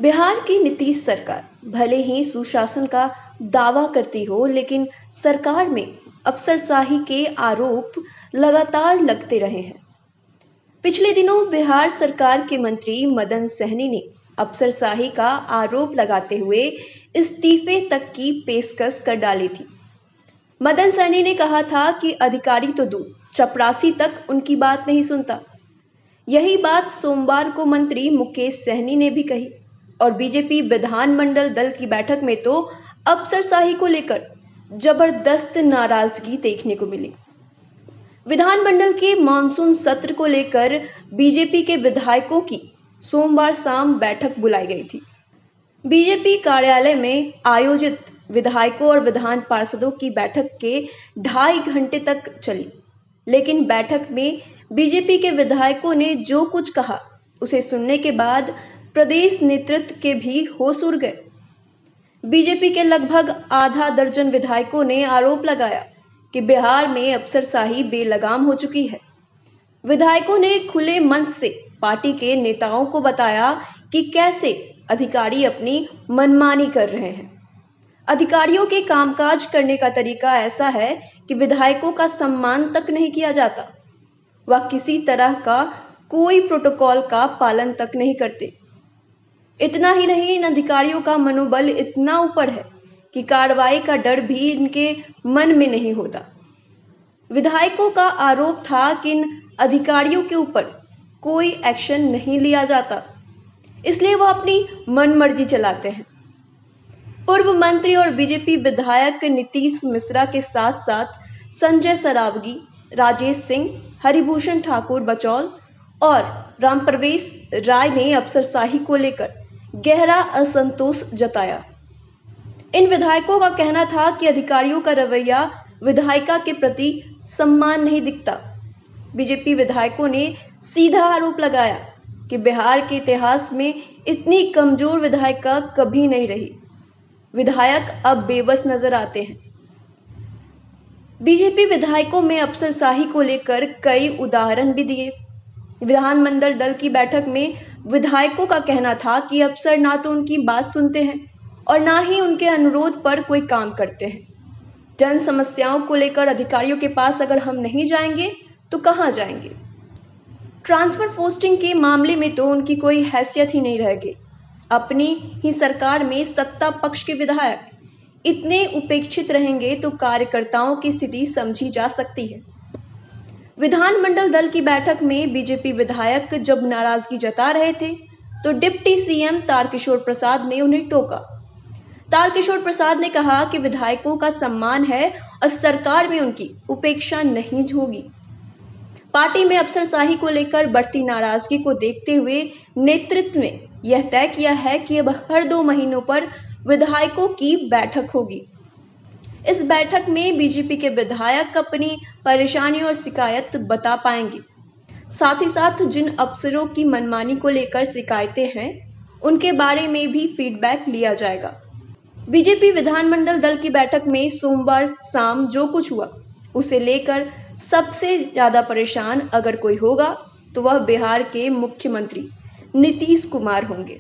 बिहार की नीतीश सरकार भले ही सुशासन का दावा करती हो, लेकिन सरकार में अफसरशाही के आरोप लगातार लगते रहे हैं। पिछले दिनों बिहार सरकार के मंत्री मदन सहनी ने अफसरशाही का आरोप लगाते हुए इस्तीफे तक की पेशकश कर डाली थी। मदन सहनी ने कहा था कि अधिकारी तो दूर, चपरासी तक उनकी बात नहीं सुनता। यही बात सोमवार को मंत्री मुकेश सहनी ने भी कही और बीजेपी विधानमंडल दल की बैठक में तो अफसरशाही को लेकर जबरदस्त नाराजगी देखने को मिली। विधानमंडल के मानसून सत्र को लेकर बीजेपी के विधायकों की सोमवार शाम बैठक बुलाई गई थी। बीजेपी कार्यालय में आयोजित विधायकों और विधान पार्षदों की बैठक के 2.5 घंटे तक चली, लेकिन बैठक में बीजेपी के विधायकों ने जो कुछ कहा उसे सुनने के बाद प्रदेश नेतृत्व के भी होश उड़ गए। बीजेपी के लगभग आधा दर्जन विधायकों ने आरोप लगाया कि बिहार में अफसरशाही बेलगाम हो चुकी है। विधायकों ने खुले मंच से पार्टी के नेताओं को बताया कि कैसे अधिकारी अपनी मनमानी कर रहे हैं। अधिकारियों के कामकाज करने का तरीका ऐसा है कि विधायकों का सम्मान तक नहीं किया जाता। वह किसी तरह का कोई प्रोटोकॉल का पालन तक नहीं करते। इतना ही नहीं, इन अधिकारियों का मनोबल इतना ऊपर है कि कार्रवाई का डर भी इनके मन में नहीं होता। विधायकों का आरोप था कि इन अधिकारियों के ऊपर कोई एक्शन नहीं लिया जाता, इसलिए वह अपनी मनमर्जी चलाते हैं। पूर्व मंत्री और बीजेपी विधायक नीतीश मिश्रा के साथ साथ संजय सरावगी, राजेश सिंह, हरिभूषण ठाकुर बचौल और रामप्रवेश राय ने अफसरशाही को लेकर गहरा असंतोष जताया। इन विधायकों का कहना था कि अधिकारियों का रवैया विधायिका के प्रति सम्मान नहीं दिखता। बीजेपी विधायकों ने सीधा आरोप लगाया कि बिहार के इतिहास में इतनी कमजोर विधायिका कभी नहीं रही। विधायक अब बेबस नजर आते हैं। बीजेपी विधायकों में अफसरशाही को लेकर कई उदाहरण भी दिए। विधानमंडल दल की बैठक में विधायकों का कहना था कि अफसर ना तो उनकी बात सुनते हैं और ना ही उनके अनुरोध पर कोई काम करते हैं। जन समस्याओं को लेकर अधिकारियों के पास अगर हम नहीं जाएंगे तो कहां जाएंगे। ट्रांसफर पोस्टिंग के मामले में तो उनकी कोई हैसियत ही नहीं रह गई। अपनी ही सरकार में सत्ता पक्ष के विधायक इतने उपेक्षित रहेंगे तो कार्यकर्ताओं की स्थिति समझी जा सकती है। विधानमंडल दल की बैठक में बीजेपी विधायक जब नाराजगी जता रहे थे तो डिप्टी सीएम तारकिशोर प्रसाद ने उन्हें टोका। तारकिशोर प्रसाद ने कहा कि विधायकों का सम्मान है और सरकार में उनकी उपेक्षा नहीं होगी। पार्टी में अफसरशाही को लेकर बढ़ती नाराजगी को देखते हुए नेतृत्व ने यह तय किया है कि अब हर 2 महीनों पर विधायकों की बैठक होगी। इस बैठक में बीजेपी के विधायक अपनी परेशानी और शिकायत बता पाएंगे। साथ ही साथ जिन अफसरों की मनमानी को लेकर शिकायतें हैं उनके बारे में भी फीडबैक लिया जाएगा। बीजेपी विधानमंडल दल की बैठक में सोमवार शाम जो कुछ हुआ उसे लेकर सबसे ज्यादा परेशान अगर कोई होगा तो वह बिहार के मुख्यमंत्री नीतीश कुमार होंगे।